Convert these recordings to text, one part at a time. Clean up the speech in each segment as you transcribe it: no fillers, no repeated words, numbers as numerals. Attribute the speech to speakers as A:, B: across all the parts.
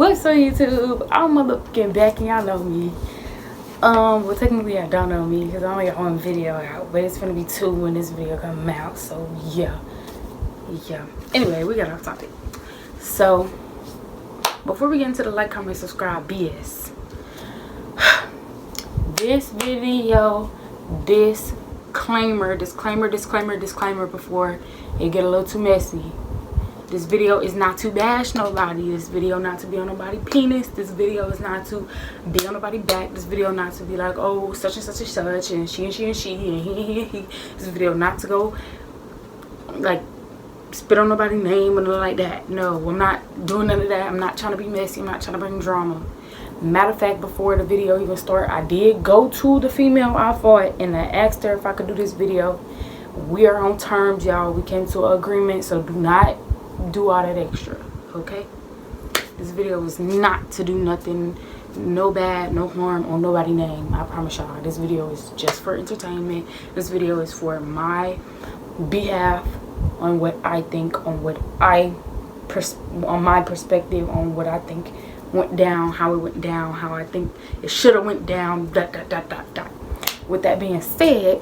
A: What's on YouTube? I'm motherfucking back and y'all know me. Well, technically I don't know me because I only got one video out, but it's gonna be two when this video comes out. So yeah. Anyway, we got off topic. So before we get into the like, comment, subscribe BS, this video, disclaimer before it get a little too messy. This video is not to bash nobody. This video not to be on nobody's penis. This video is not to be on nobody's back. This video not to be like, oh, such and such and such, and she and he. This video not to go like spit on nobody's name or nothing like that. No, I'm not doing none of that. I'm not trying to be messy. I'm not trying to bring drama. Matter of fact, before the video even started, I did go to the female I fought and I asked her if I could do this video. We are on terms, y'all. We came to an agreement, so do not do all that extra, okay? This video is not to do nothing, no bad, no harm on nobody's name. I promise y'all. This video is just for entertainment. This video is for my behalf, on what I think, on my perspective, on what I think went down, how it went down, how I think it should have went down, ... With that being said,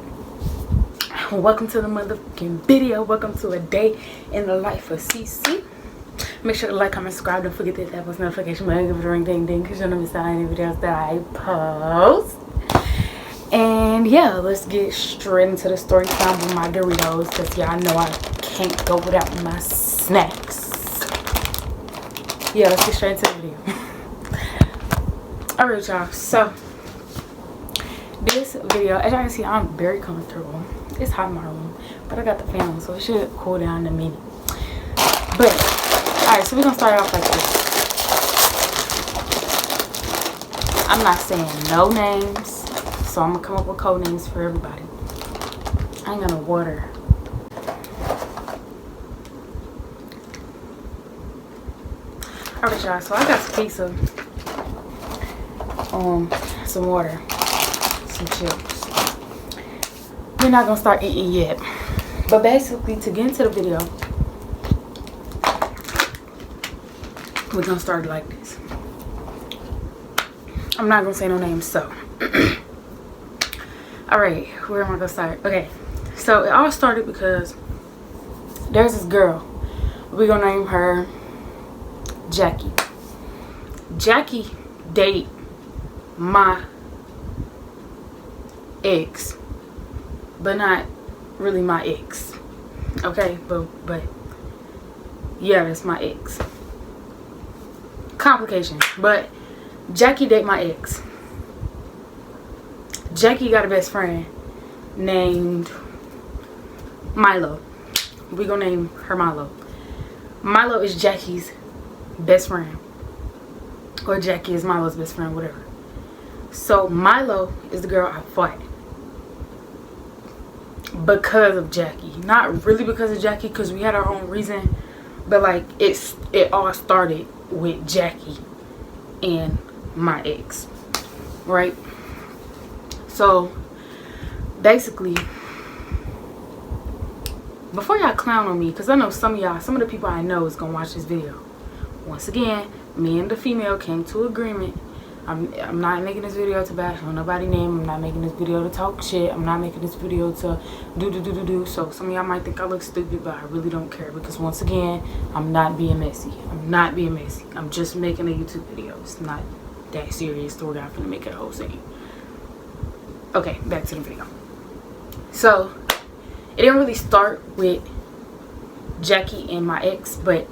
A: welcome to the motherfucking video. Welcome to a day in the life of CC. Make sure to like, comment, subscribe. Don't forget to hit that post notification button, give it a ring, ding, ding, because you'll never miss out on any videos that I post. And yeah, let's get straight into the story time with my Doritos, because y'all know I can't go without my snacks. Yeah, let's get straight into the video. Alright, y'all. So this video, as y'all can see, I'm very comfortable. It's hot in my room, but I got the fan on, so it should cool down in a minute. But alright, so we're gonna start off like this. I'm not saying no names, so I'm gonna come up with code names for everybody. I ain't got no water. Alright, y'all, so I got some pizza, some water, some chips. We're not gonna start eating yet, but basically, to get into the video, we're gonna start like this. I'm not gonna say no names, so alright, where am I gonna start? Okay, so it all started because there's this girl. We're gonna name her Jackie. Jackie date my ex, but not really my ex. Okay, but yeah, that's my ex. Complications, but Jackie date my ex. Jackie got a best friend named Milo. We gonna name her Milo. Milo is Jackie's best friend, or Jackie is Milo's best friend, whatever. So Milo is the girl I fought because of Jackie. Not really because of Jackie, because we had our own reason, but like it all started with Jackie and my ex, right? So basically, before y'all clown on me, because I know some of the people I know is gonna watch this video. Once again, me and the female came to agreement. I'm not making this video to bash on nobody's name. I'm not making this video to talk shit. I'm not making this video to do. So some of y'all might think I look stupid, but I really don't care, because once again, I'm not being messy. I'm just making a YouTube video. It's not that serious to where I'm gonna make it a whole scene. Okay, back to the video. So it didn't really start with Jackie and my ex, but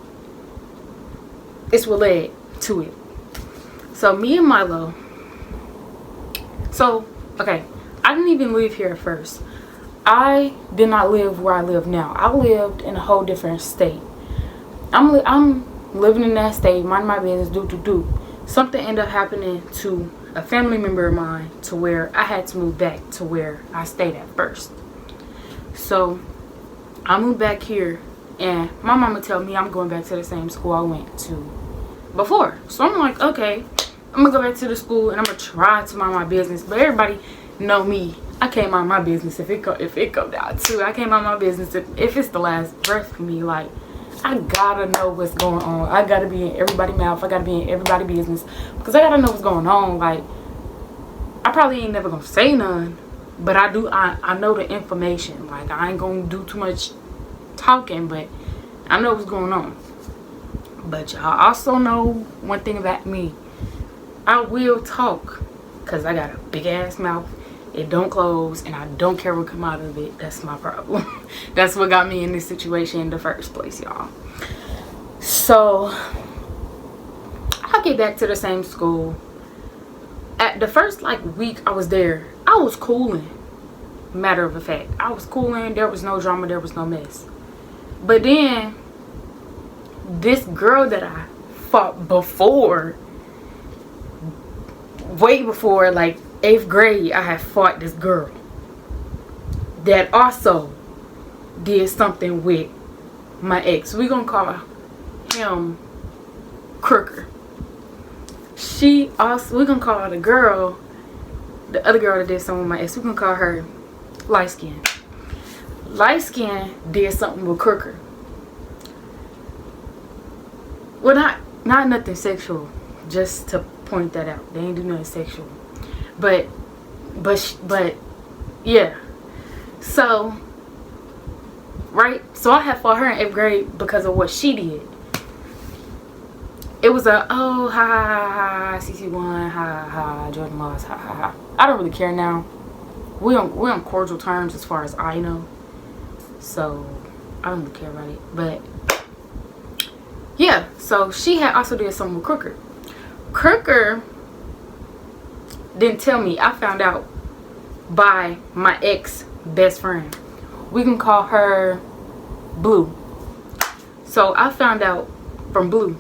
A: it's what led to it. So me and Milo, okay, I didn't even live here at first. I did not live where I live now. I lived in a whole different state. I'm living in that state, mind my business, do. Something ended up happening to a family member of mine to where I had to move back to where I stayed at first. So I moved back here, and my mama tell me I'm going back to the same school I went to before. So I'm like, okay, I'm gonna go back to the school and I'm gonna try to mind my business. But everybody know me. I can't mind my business if it go down to. I can't mind my business if it's the last breath for me. Like, I gotta know what's going on. I gotta be in everybody's mouth. I gotta be in everybody's business. Because I gotta know what's going on. Like, I probably ain't never gonna say none. But I know the information. Like, I ain't gonna do too much talking. But I know what's going on. But y'all also know one thing about me. I will talk. Because I got a big ass mouth. It don't close, and I don't care what come out of it. That's my problem. That's what got me in this situation in the first place, y'all. So I get back to the same school. At the first week I was there, I was cooling. Matter of fact, I was cooling. There was no drama. There was no mess. But then this girl that I fought before, way before 8th grade, I had fought this girl that also did something with my ex. We're gonna call him Crooker. We're gonna call the other girl that did something with my ex, we're gonna call her Light Skin. Light Skin did something with Crooker. Well, not nothing sexual, just to point that out. They ain't do nothing sexual. But yeah. So I had fought her in 8th grade because of what she did. It was ha ha ha, CC1, ha ha, Jordan lost, ha ha ha. I don't really care now. We're on cordial terms as far as I know. So I don't really care about it. But yeah, so she had also did something with Crooker. Crooker didn't tell me. I found out by my ex best friend. We can call her Blue. So I found out from Blue.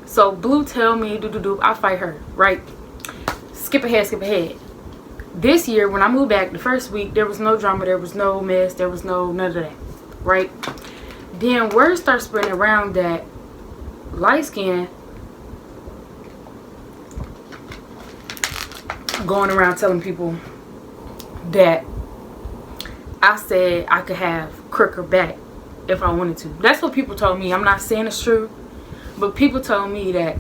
A: So Blue tell me I fight her, right? Skip ahead. This year when I moved back, the first week, there was no drama, there was no mess, there was none of that, right? Then word starts spreading around that Light Skin going around telling people that I said I could have Crooker back if I wanted to. That's what people told me. I'm not saying it's true, but people told me that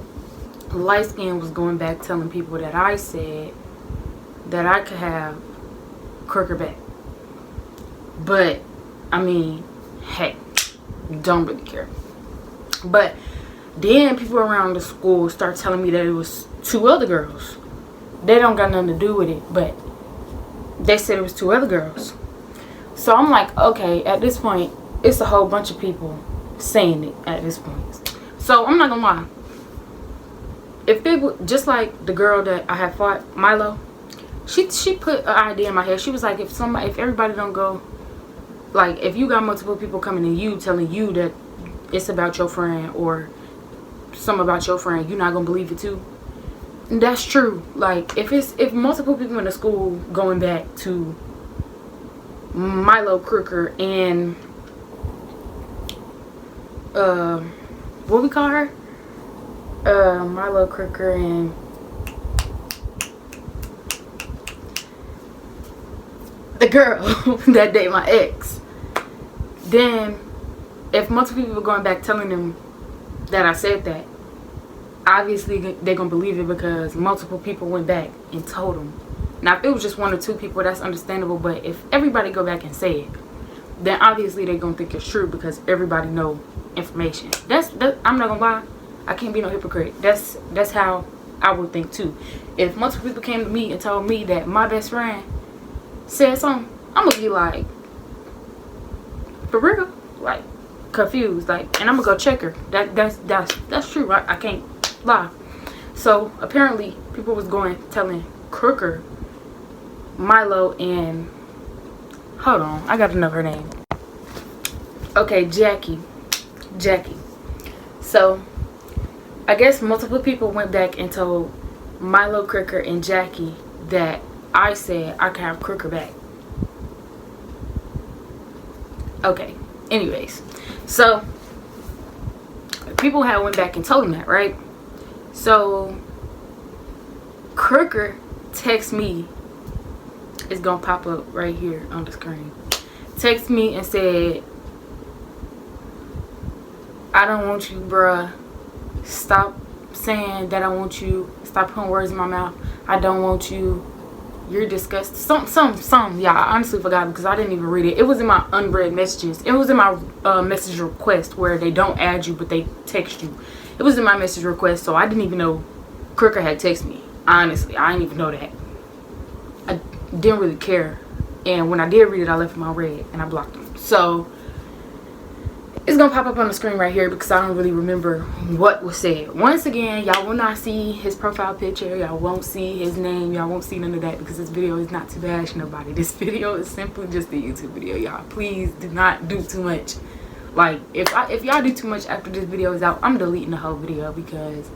A: Light Skin was going back telling people that I said that I could have Crooker back. But I mean, hey, don't really care. But then people around the school start telling me that it was 2 other girls. They don't got nothing to do with it, but they said it was 2 other girls. So I'm like, okay, at this point, it's a whole bunch of people saying it at this point. So I'm not gonna lie. If it was just like the girl that I had fought, Milo, she put an idea in my head. She was like, if everybody don't go, like if you got multiple people coming to you telling you that it's about your friend or something about your friend, you're not gonna believe it too. And that's true. Like if multiple people in the school going back to Milo Crooker and what we call her? Milo Crooker and the girl that dated my ex. Then if multiple people are going back telling them that I said that, obviously they're gonna believe it because multiple people went back and told them. Now if it was just 1 or 2 people, that's understandable, but if everybody go back and say it, then obviously they're gonna think it's true because everybody know information. That's I'm not gonna lie, I can't be no hypocrite. That's how I would think too. If multiple people came to me and told me that my best friend said something, I'm gonna be like, for real? Like confused, like, and I'm gonna go check her. That's true, right? I can't lie. So apparently people was telling Crooker, Milo, and hold on, I gotta know her name. Okay, Jackie. So I guess multiple people went back and told Milo, Crooker, and Jackie that I said I could have Crooker back. Okay, anyways, so people had went back and told him that, right? So Crooker text me, it's gonna pop up right here on the screen, text me and said, I don't want you, bruh. Stop saying that I want you. Stop putting words in my mouth. I don't want you. You're disgusting. Some. Yeah, I honestly forgot because I didn't even read it. It was in my unread messages. It was in my message request where they don't add you, but they text you. It was in my message request, so I didn't even know Crooker had texted me. Honestly, I didn't even know that. I didn't really care. And when I did read it, I left him on red and I blocked him. So it's gonna pop up on the screen right here because I don't really remember what was said. Once again, y'all will not see his profile picture. Y'all won't see his name. Y'all won't see none of that because this video is not to bash nobody. This video is simply just a YouTube video, y'all. Please do not do too much. Like, if y'all do too much after this video is out, I'm deleting the whole video because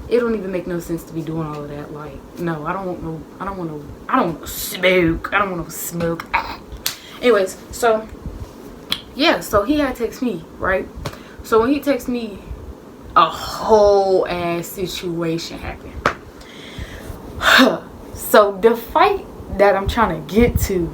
A: it don't even make no sense to be doing all of that. Like, no, I don't want no smoke. I don't want no smoke. Anyways, so yeah, so he had text me, right? So when he texted me, a whole ass situation happened. So the fight that I'm trying to get to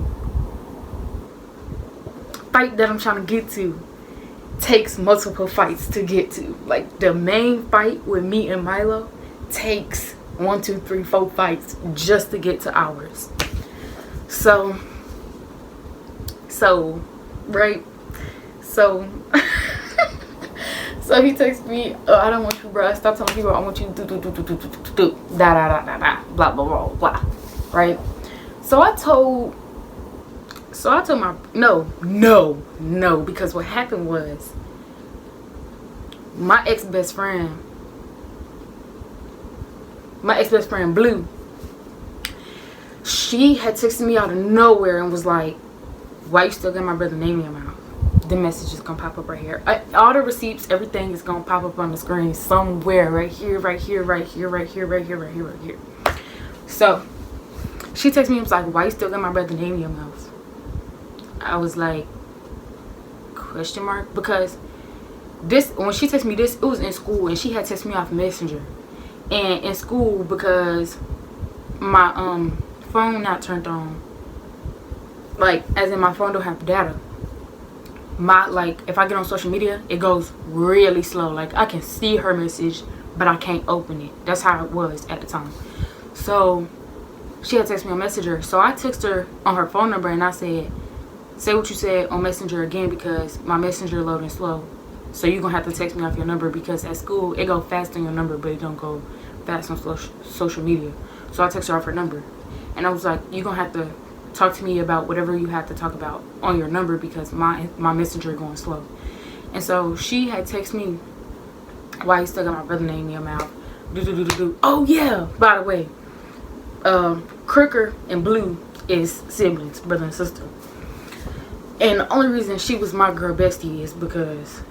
A: takes multiple fights to get to. Like, the main fight with me and Milo takes 1, 2, 3, 4 fights just to get to ours. So right. So he texts me, I don't want you, bro. Stop telling people I want you. Blah blah blah blah. Right. So I told my no, because what happened was my ex-best friend Blue, she had texted me out of nowhere and was like, why you still got my brother name in your mouth? The message is gonna pop up right here. All the receipts, everything is gonna pop up on the screen somewhere. Right here. So she texted me and was like, why you still got my brother name in your mouth? I was like, question mark? Because this, when she texted me this, it was in school and she had texted me off Messenger. And in school, because my phone not turned on, like, as in my phone don't have data, like, if I get on social media, it goes really slow. Like, I can see her message, but I can't open it. That's how it was at the time. So she had texted me on Messenger. So I texted her on her phone number and I said, say what you said on Messenger again because my Messenger loading slow. So you're going to have to text me off your number because at school, it go fast on your number, but it don't go fast on social media. So I texted her off her number. And I was like, you're going to have to talk to me about whatever you have to talk about on your number because my Messenger going slow. And so she had texted me, why you still got my brother name in your mouth? Oh yeah, by the way, Crooker and Blue is siblings, brother and sister. And the only reason she was my girl bestie is because,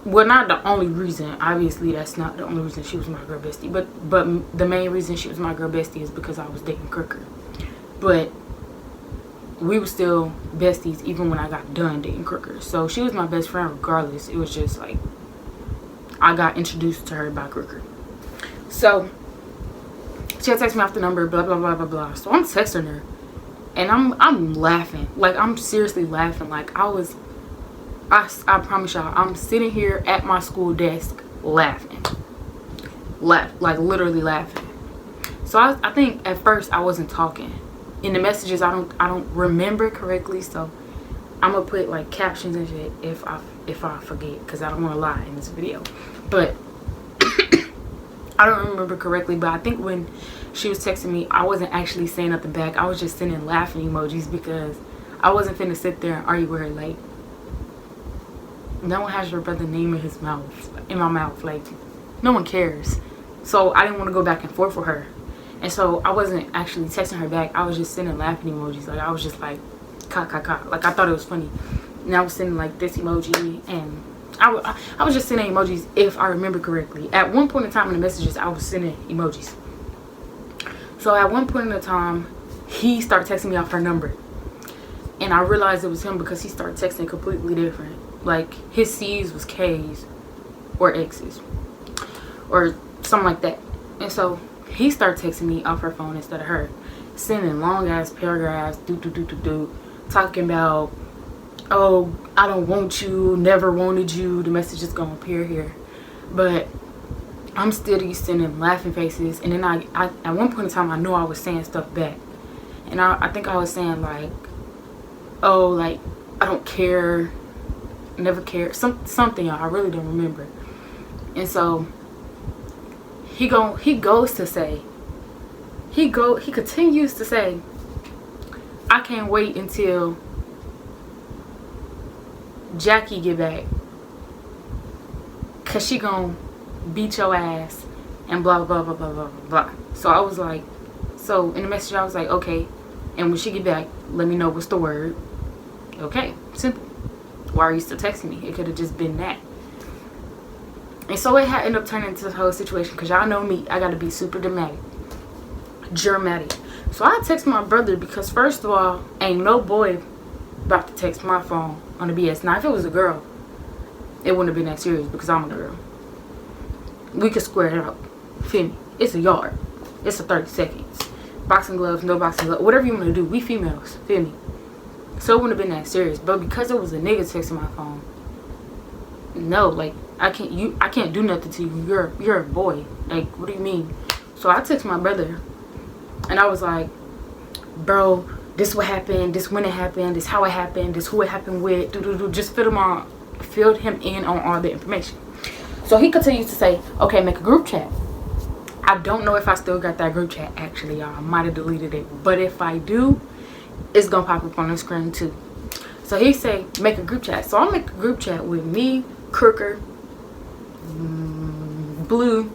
A: well, not the only reason, obviously that's not the only reason she was my girl bestie, but the main reason she was my girl bestie is because I was dating Crooker. But we were still besties even when I got done dating Crooker. So she was my best friend regardless. It was just like, I got introduced to her by Crooker. So she had texted me off the number, blah blah blah blah blah. So I'm texting her and I'm laughing. Like, I'm seriously laughing. Like, I promise y'all, I'm sitting here at my school desk laughing. Like literally laughing. So I think at first I wasn't talking. In the messages, I don't remember correctly, so I'm gonna put like captions and shit if I forget, because I don't want to lie in this video. But I don't remember correctly, but I think when she was texting me, I wasn't actually saying nothing back. I was just sending laughing emojis because I wasn't finna sit there and argue with her. Like, no one has your brother's name in my mouth. Like, no one cares. So I didn't want to go back and forth with her. And so I wasn't actually texting her back. I was just sending laughing emojis. Like, I was just like, ka ka ka. Like, I thought it was funny. And I was sending like this emoji. And I was just sending emojis if I remember correctly. At one point in time in the messages, I was sending emojis. So at one point in the time, he started texting me off her number. And I realized it was him because he started texting completely different. Like, his C's was K's or X's or something like that. And so he started texting me off her phone instead of her, sending long ass paragraphs, talking about, oh, I don't want you, never wanted you. The message is gonna appear here. But I'm steady sending laughing faces. And then I at one point in time, I know I was saying stuff back. And I think I was saying like, oh, like, I don't care, never care, something, y'all. I really don't remember. And so he goes to say, he continues to say, I can't wait until Jackie get back, cause she gonna beat your ass and blah blah blah blah blah blah. So I was like, so in the message I was like, okay, and when she get back, let me know what's the word. Okay, simple. Why are you still texting me? It could have just been that. And so it had ended up turning into the whole situation, because y'all know me, I gotta be super dramatic. So I text my brother, because first of all, ain't no boy about to text my phone on the BS. Now if it was a girl, it wouldn't have been that serious, because I'm a girl. We could square it out. Feel me? It's a yard. It's a 30 seconds. Boxing gloves, no boxing gloves, whatever you want to do. We females. Feel me? So it wouldn't have been that serious. But because it was a nigga texting my phone, no, like, I can't do nothing to you. You're a boy. Like, what do you mean? So I text my brother, and I was like, bro, this what happened, this when it happened, this how it happened, this who it happened with, just filled him in on all the information. So he continues to say, okay, make a group chat. I don't know if I still got that group chat, actually, y'all. I might have deleted it, but if I do, it's gonna pop up on the screen too. So he say, make a group chat. So I'll make a group chat with me, Crooker, Blue,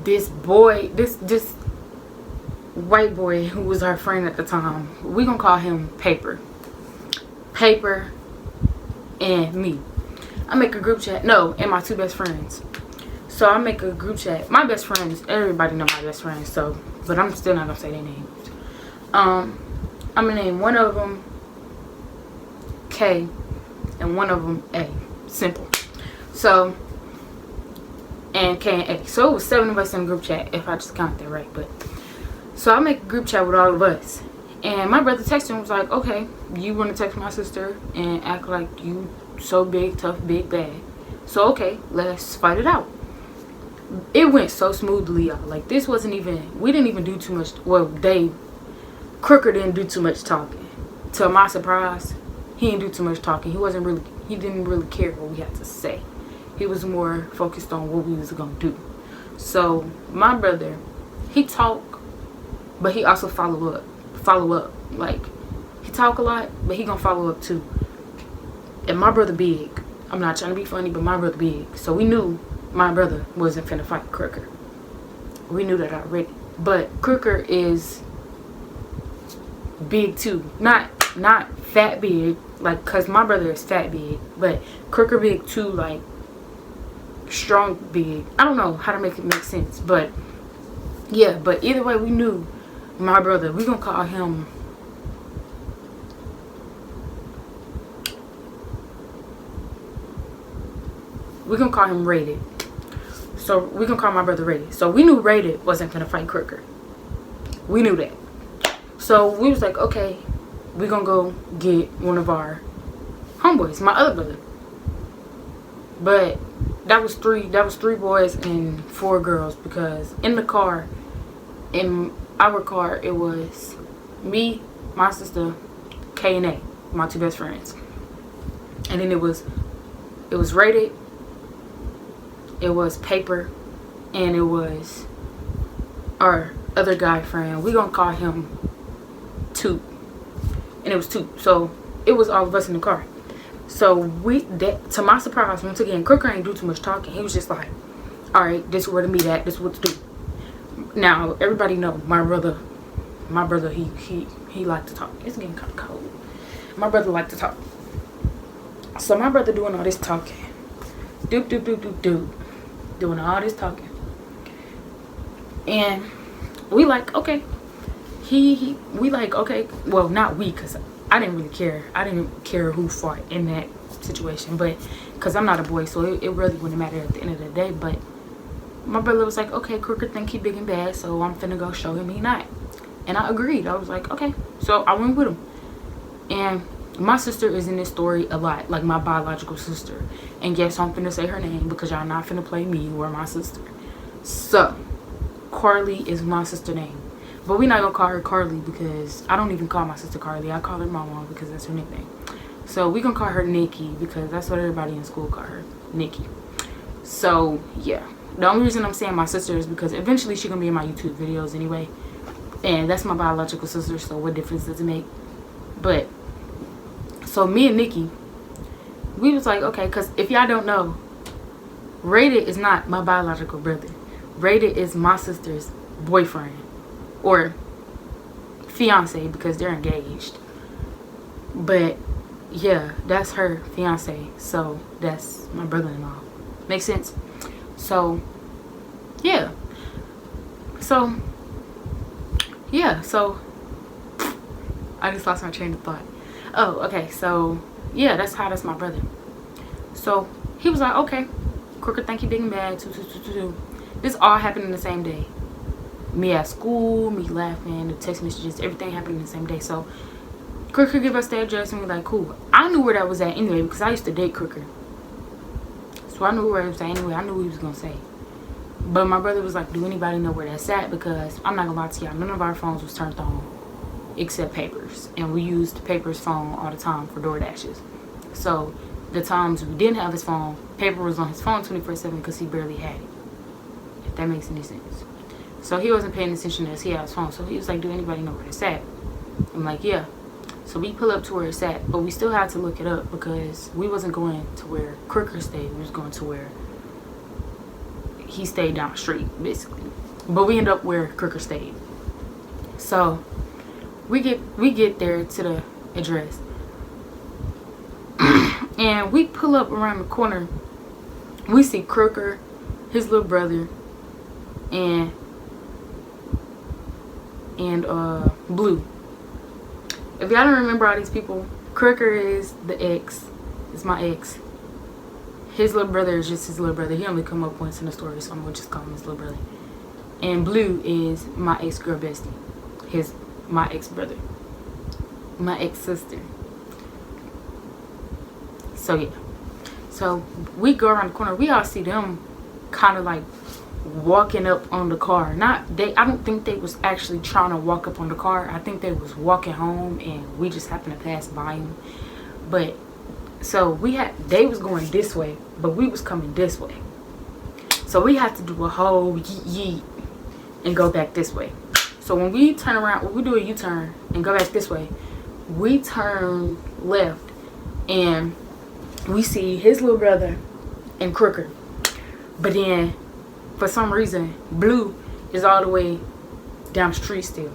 A: this boy, this white boy who was our friend at the time. We gonna call him Paper, and me. I make a group chat, no, and my two best friends. So I make a group chat. My best friends, everybody know my best friends, so, but I'm still not gonna say their names. I'm gonna name one of them K and one of them A. Simple. So, and K and A. So it was 7 of us in a group chat, if I just count that right. But so I make a group chat with all of us. And my brother texted and was like, okay, you want to text my sister and act like you so big, tough, big, bad. So okay, let's fight it out. It went so smoothly, y'all. Like, this wasn't even, we didn't even do too much. Well, Crooker didn't do too much talking. To my surprise, he didn't do too much talking. He didn't really care what we had to say. He was more focused on what we was gonna do. So my brother, he talk, but he also follow up. Like, he talk a lot, but he gonna follow up too. And my brother big. I'm not trying to be funny, but my brother big. So we knew my brother wasn't finna fight Crooker. We knew that already. But Crooker is big too. Not fat big, like, cause my brother is fat big, but Crooker big too, like strong big. I don't know how to make it make sense, but yeah. But either way, we knew my brother. We gonna call him. We're gonna call him Rated. So we're gonna call my brother Rated. So we knew Rated wasn't gonna fight Crooker. We knew that. So we was like, okay, we're gonna go get one of our homeboys, my other brother. But that was three boys and 4 girls, because in our car, it was me, my sister, K and A, my 2 best friends. And then it was Rated, it was Paper, and it was our other guy friend. We gonna call him 2. And it was 2. So it was all of us in the car. So to my surprise, once again, Crooker ain't do too much talking. He was just like, all right, this is where to meet at, this is what to do. Now everybody know my brother, he liked to talk. It's getting kind of cold. My brother liked to talk. So my brother doing all this talking, doing all this talking, and we like, okay. We like, okay, well, not we, because I didn't really care. I didn't care who fought in that situation, but because I'm not a boy, so it really wouldn't matter at the end of the day. But my brother was like, okay, Crooker think he big and bad, so I'm finna go show him he not. And I agreed. I was like, okay. So I went with him. And My sister is in this story a lot, like my biological sister. And yes, I'm finna say her name because y'all not finna play me or my sister. So, Carly is my sister name. But we not gonna call her Carly because I don't even call my sister Carly. I call her Mama because that's her nickname. So we gonna call her Nikki because that's what everybody in school call her, Nikki. So yeah, the only reason I'm saying my sister is because eventually she's gonna be in my YouTube videos anyway, and that's my biological sister. So what difference does it make? But so me and Nikki, we was like, okay, because if y'all don't know, Rated is not my biological brother. Rated is my sister's boyfriend or fiance because they're engaged. But yeah, that's her fiance, so that's my brother-in-law. Makes sense? So yeah, so I just lost my train of thought. Oh, okay, so yeah, that's my brother. So he was like, okay, Crooked, thank you, big and bad. This all happened in the same day. Me at school, me laughing, the text messages, everything happened in the same day. So Crooked give us the address and we like, cool. I knew where that was at anyway because I used to date Crooked. So I knew where it was at anyway. I knew what he was going to say. But my brother was like, do anybody know where that's at? Because I'm not going to lie to y'all, none of our phones was turned on except Paper's. And we used Paper's phone all the time for DoorDashes. So the times we didn't have his phone, Paper was on his phone 24/7 because he barely had it. If that makes any sense. So he wasn't paying attention as he had his phone. So he was like, do anybody know where it's at? I'm like, yeah. So we pull up to where it's at, but we still had to look it up because we wasn't going to where Crooker stayed. We was going to where he stayed down the street, basically. But we end up where Crooker stayed. So we get there to the address. And we pull up around the corner. We see Crooker, his little brother, and Blue. If y'all don't remember all these people, Crooker is the ex. It's my ex. His little brother is just his little brother. He only come up once in the story, so I'm gonna just call him his little brother. And Blue is my ex-girl bestie. My ex-brother. My ex-sister. So yeah. So we go around the corner. We all see them kind of like walking up on the car. I don't think they was actually trying to walk up on the car. I think they was walking home and we just happened to pass by them. But so they was going this way, but we was coming this way. So we had to do a whole yeet and go back this way. So when we turn around, when we do a U-turn and go back this way, we turn left and we see his little brother and Crooker. But then for some reason, Blue is all the way down the street still.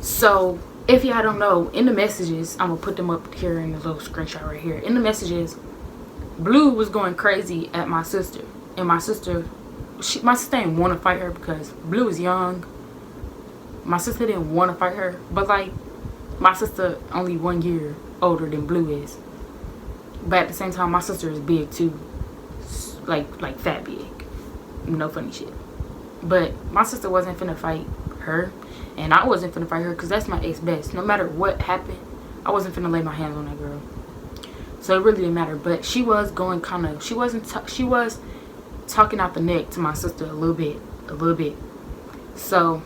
A: So if y'all don't know, in the messages, I'm gonna put them up here in the little screenshot right here. In the messages, Blue was going crazy at my sister, and my sister didn't want to fight her because Blue is young. My sister didn't want to fight her, but like my sister only 1 year older than Blue is. But at the same time, my sister is big too, like fat big. No funny shit. But my sister wasn't finna fight her, and I wasn't finna fight her because that's my ex-best. No matter what happened, I wasn't finna lay my hands on that girl. So it really didn't matter. But she was going kind of, she was talking out the neck to my sister a little bit. So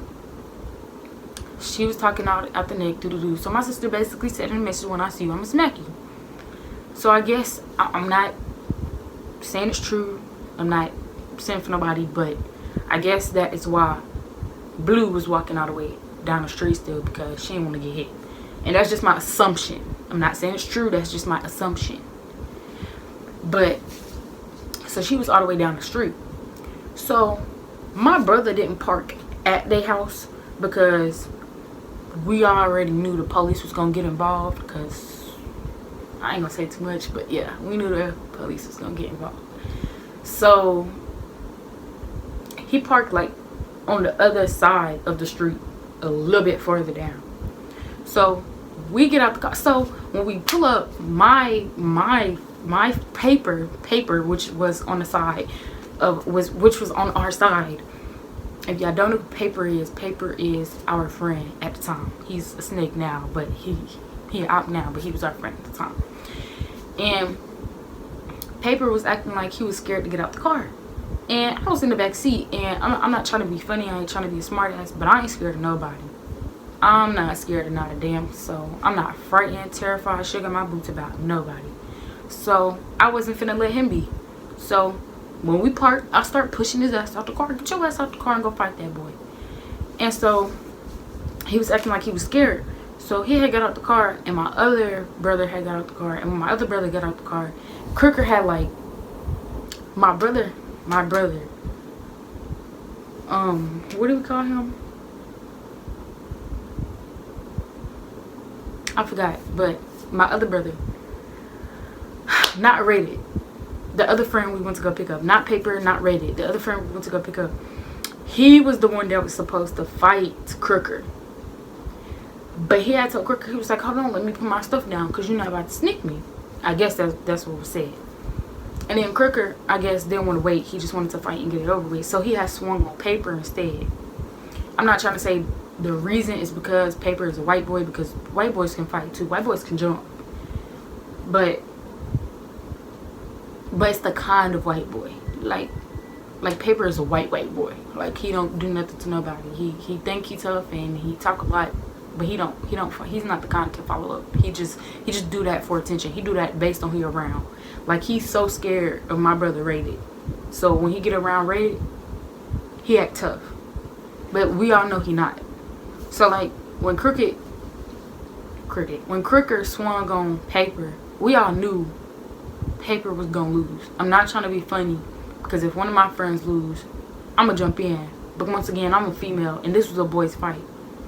A: she was talking out the neck, So my sister basically said in the message, when I see you, I'm gonna smack you. So I guess I'm not saying it's true. I'm not saying for nobody, but I guess that is why Blue was walking all the way down the street still, because she didn't want to get hit. And that's just my assumption. I'm not saying it's true. That's just my assumption. But so she was all the way down the street. So my brother didn't park at their house because we already knew the police was gonna get involved. Because I ain't gonna say too much, but yeah, we knew the police was gonna get involved. So he parked like on the other side of the street, a little bit further down. So we get out the car. So when we pull up, my paper, which was on the side of which was on our side. If y'all don't know who Paper is our friend at the time. He's a snake now, but he He out now, but he was our friend at the time. And Paper was acting like he was scared to get out the car. And I was in the back seat, and I'm not trying to be funny, I ain't trying to be a smart ass, but I ain't scared of nobody. I'm not scared of not a damn soul. I'm not frightened, terrified, shaking my boots about nobody. So I wasn't finna let him be. So when we parked, I start pushing his ass out the car. Get your ass out the car and go fight that boy. And so he was acting like he was scared. So he had got out the car, and my other brother had got out the car. And when my other brother got out the car, Crooker had like my brother, what do we call him? I forgot, but my other brother, not rated. The other friend we went to go pick up, not Paper, not rated. The other friend we went to go pick up, he was the one that was supposed to fight Crooker. But he had told Crooker, he was like, hold on, let me put my stuff down, because you're not about to sneak me. I guess that's what was said. And then Crooker, I guess, didn't want to wait. He just wanted to fight and get it over with. So he had swung on Paper instead. I'm not trying to say the reason is because Paper is a white boy, because white boys can fight too. White boys can jump. But it's the kind of white boy. Like Paper is a white boy. Like, he don't do nothing to nobody. He think he tough and he talk a lot, but he's not the kind to follow up. He just do that for attention. He do that based on who you're around. Like, he's so scared of my brother Rated. So when he get around Rated, he act tough. But we all know he not. So like when Crooker swung on Paper, we all knew Paper was gonna lose. I'm not trying to be funny, because if one of my friends lose, I'm gonna jump in. But once again, I'm a female, and this was a boys' fight.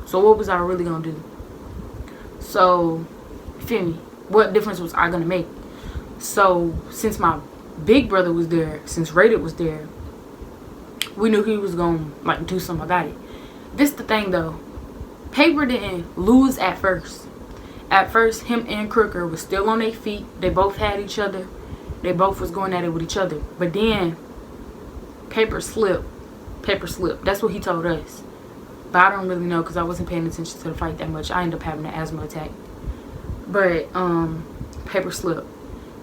A: So what was I really gonna do? So, feel me? What difference was I gonna make? So since my big brother was there, since Rated was there, we knew he was gonna like do something about it. This the thing though. Paper didn't lose at first. At first, him and Crooker was still on their feet. They both had each other. They both was going at it with each other. But then, Paper slipped. That's what he told us. But I don't really know, because I wasn't paying attention to the fight that much. I ended up having an asthma attack. But, Paper slipped.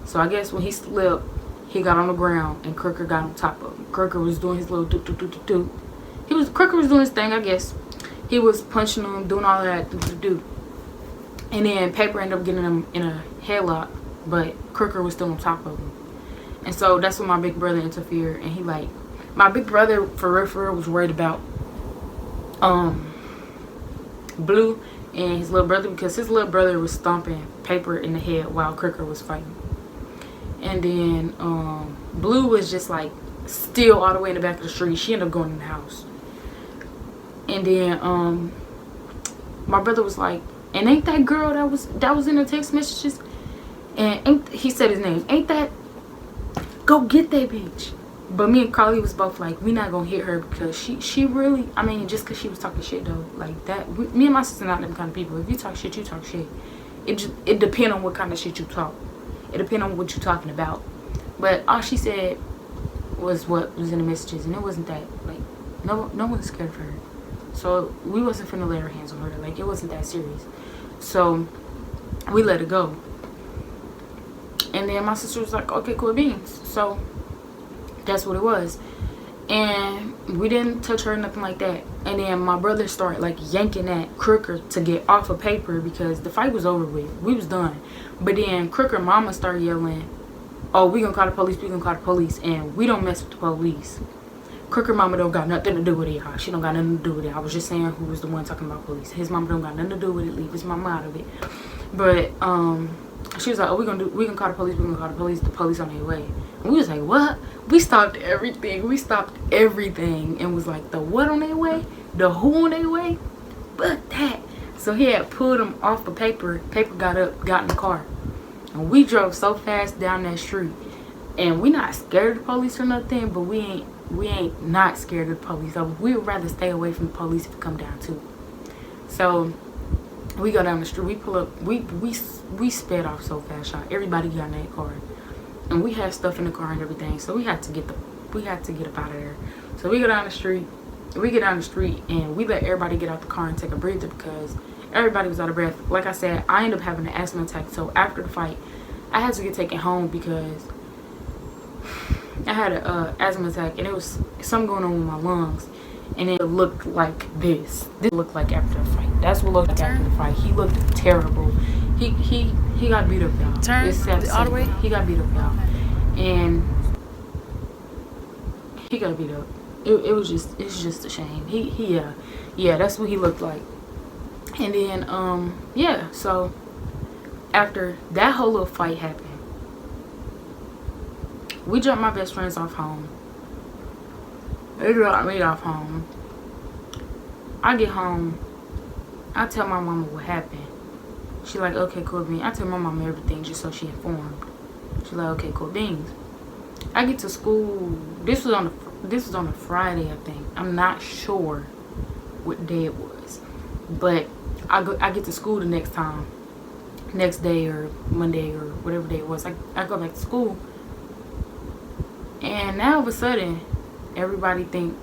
A: So I guess when he slipped, he got on the ground and Crooker got on top of him. Crooker was doing his little do. Crooker was doing his thing, I guess. He was punching him, doing all that do. And then Paper ended up getting him in a headlock, but Crooker was still on top of him. And so that's when my big brother interfered, and he like, my big brother for real was worried about Blue and his little brother, because his little brother was stomping Paper in the head while Crooker was fighting. And then Blue was just like still all the way in the back of the street. She ended up going in the house. And then my brother was like, and ain't that girl that was in the text messages, and he said his name, ain't that, go get that bitch. But me and Carly was both like, we not gonna hit her, because she really, I mean, just because she was talking shit though, like that, me and my sister not them kind of people. If you talk shit, you talk shit. It depends on what kind of shit you talk. It depends on what you're talking about. But all she said was what was in the messages, and it wasn't that, like, no one's scared of her. So we wasn't finna lay our hands on her. Like, it wasn't that serious. So we let it go. And then my sister was like, okay, cool beans. So that's what it was. And we didn't touch her, nothing like that. And then my brother started like yanking at Crooker to get off of Paper, because the fight was over with. We was done. But then Crooker mama started yelling, oh, we gonna call the police, we gonna call the police. And we don't mess with the police. Crooker mama don't got nothing to do with it, y'all. She don't got nothing to do with it. I was just saying who was the one talking about police. His mama don't got nothing to do with it. Leave his mama out of it. But she was like, oh, we gonna call the police, we gonna call the police. The police on their way. And we was like, what? We stopped everything. We stopped everything and was like, the what on their way? The who on their way? But that. So he had pulled him off of Paper. Paper got up, got in the car. And we drove so fast down that street. And we not scared of the police or nothing, but we ain't not scared of the police. So we would rather stay away from the police if it come down to it. So we go down the street, we pull up, we sped off so fast, y'all. Everybody got in that car. And we had stuff in the car and everything. So we had to get up out of there. So we go down the street. We get down the street and we let everybody get out the car and take a breather, because Everybody was out of breath. Like I said, I ended up having an asthma attack. So after the fight, I had to get taken home because I had an asthma attack, and it was something going on with my lungs. And it looked like this. This looked like after the fight. That's what looked like after the fight. He looked terrible. He got beat up, y'all.
B: Turn all the way.
A: He got beat up, y'all. And he got beat up. It's just a shame. Yeah, that's what he looked like. And then yeah, so after that whole little fight happened, we dropped my best friends off home. They dropped me off home. I get home, I tell my mama what happened. She like, okay, cool beans. I tell my mama everything just so she informed. She like, okay, cool beans. I get to school. This was on a Friday, I think. I'm not sure what day it was, but I get to school the next day or Monday or whatever day it was. I go back to school, and now all of a sudden, everybody think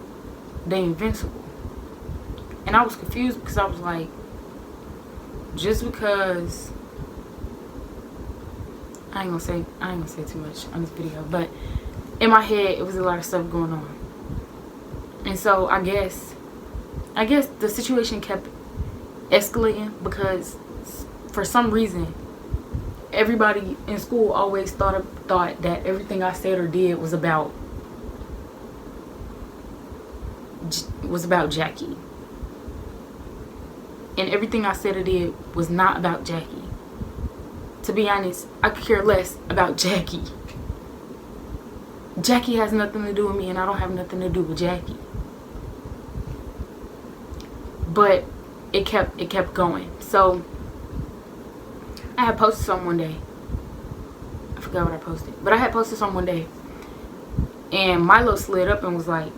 A: they invincible, and I was confused because I was like, just because I ain't gonna say too much on this video, but in my head it was a lot of stuff going on. And so I guess the situation kept escalating because for some reason everybody in school always thought that everything I said or did was about Jackie. And everything I said or did was not about Jackie. To be honest, I could care less about Jackie. Jackie has nothing to do with me, and I don't have nothing to do with Jackie. But it kept going. So I had posted something one day. I forgot what I posted, but I had posted something one day, and Milo slid up and was like,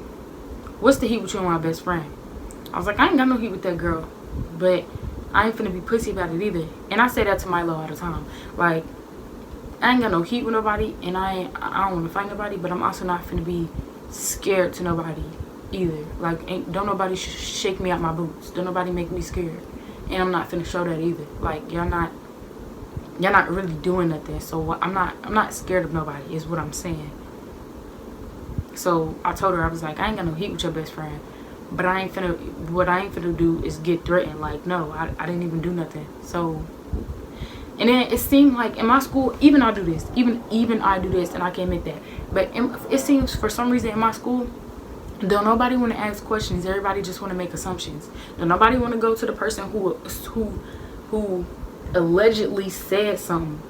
A: "What's the heat with you and my best friend?" I was like, "I ain't got no heat with that girl, but I ain't finna be pussy about it either." And I say that to Milo all the time. Like, I ain't got no heat with nobody, and I don't want to fight nobody, but I'm also not finna be scared to nobody either. Like, don't nobody shake me out my boots. Don't nobody make me scared, and I'm not finna show that either. Like, y'all not really doing nothing, so I'm not scared of nobody is what I'm saying. So I told her, I was like, I ain't got no heat with your best friend, but what I ain't finna do is get threatened. Like, no, I didn't even do nothing. So, and then it seemed like in my school, even I do this, even I do this, and I can admit that, but it seems for some reason in my school, don't nobody want to ask questions. Everybody just want to make assumptions. Don't nobody want to go to the person who allegedly said something